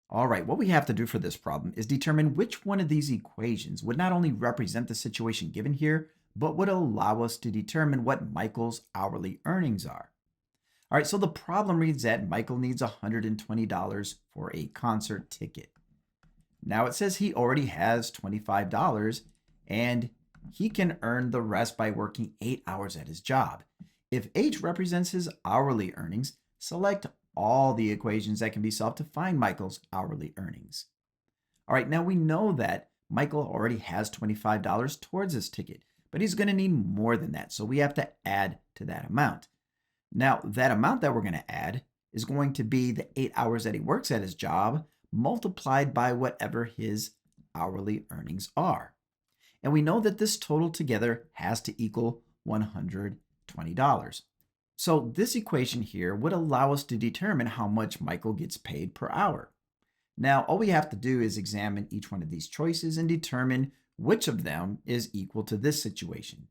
All right, what we have to do for this problem is determine which one of these equations would not only represent the situation given here, but would allow us to determine what Michael's hourly earnings are. All right, so the problem reads that Michael needs $120 for a concert ticket. Now it says he already has $25 and he can earn the rest by working 8 hours at his job. If H represents his hourly earnings, select all the equations that can be solved to find Michael's hourly earnings. All right, now we know that Michael already has $25 towards this ticket, but he's going to need more than that. So we have to add to that amount. Now, that amount that we're going to add is going to be the 8 hours that he works at his job multiplied by whatever his hourly earnings are. And we know that this total together has to equal $120. So this equation here would allow us to determine how much Michael gets paid per hour. Now, all we have to do is examine each one of these choices and determine which of them is equal to this situation.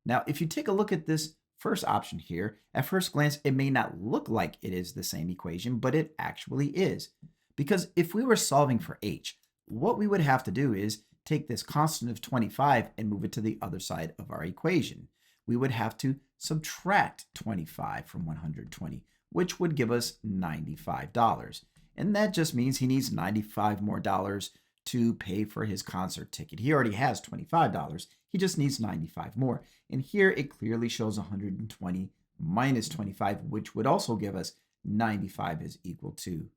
Now, if you take a look at this first option here, at first glance, it may not look like it is the same equation, but it actually is. Because if we were solving for H, what we would have to do is take this constant of 25 and move it to the other side of our equation. We would have to subtract 25 from 120, which would give us $95. And that just means he needs $95 more to pay for his concert ticket. He already has $25. He just needs 95 more. And here it clearly shows 120 minus 25, which would also give us 95 is equal to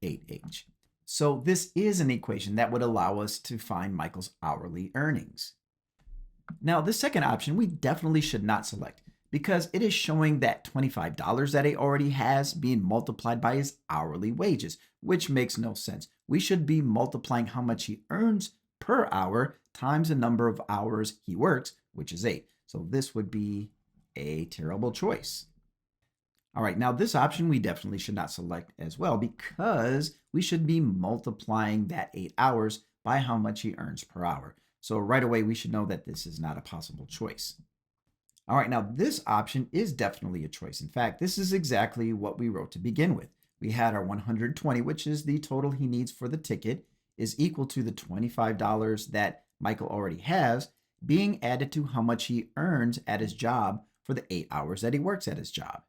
8H. So this is an equation that would allow us to find Michael's hourly earnings. Now, the second option we definitely should not select because it is showing that $25 that he already has being multiplied by his hourly wages, which makes no sense. We should be multiplying how much he earns per hour times the number of hours he works, which is 8. So this would be a terrible choice. All right, now this option we definitely should not select as well because we should be multiplying that 8 hours by how much he earns per hour. So right away, we should know that this is not a possible choice. All right, now this option is definitely a choice. In fact, this is exactly what we wrote to begin with. We had our 120, which is the total he needs for the ticket, is equal to the $25 that Michael already has, being added to how much he earns at his job for the 8 hours that he works at his job.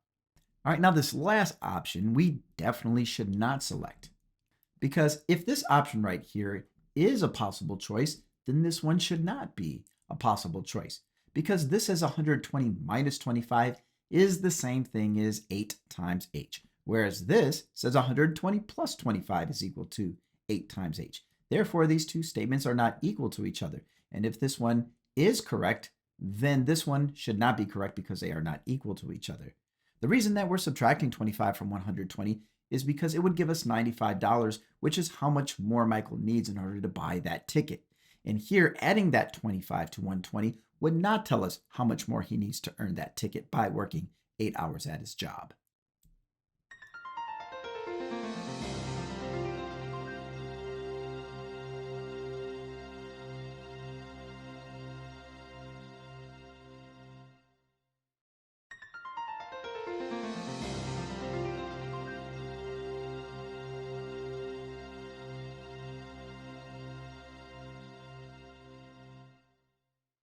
All right, now this last option, we definitely should not select. Because if this option right here is a possible choice, then this one should not be a possible choice. Because this as 120 minus 25 is the same thing as 8 times H. Whereas this says 120 plus 25 is equal to 8 times H. Therefore, these two statements are not equal to each other. And if this one is correct, then this one should not be correct because they are not equal to each other. The reason that we're subtracting 25 from 120 is because it would give us $95, which is how much more Michael needs in order to buy that ticket. And here, adding that 25 to 120 would not tell us how much more he needs to earn that ticket by working 8 hours at his job.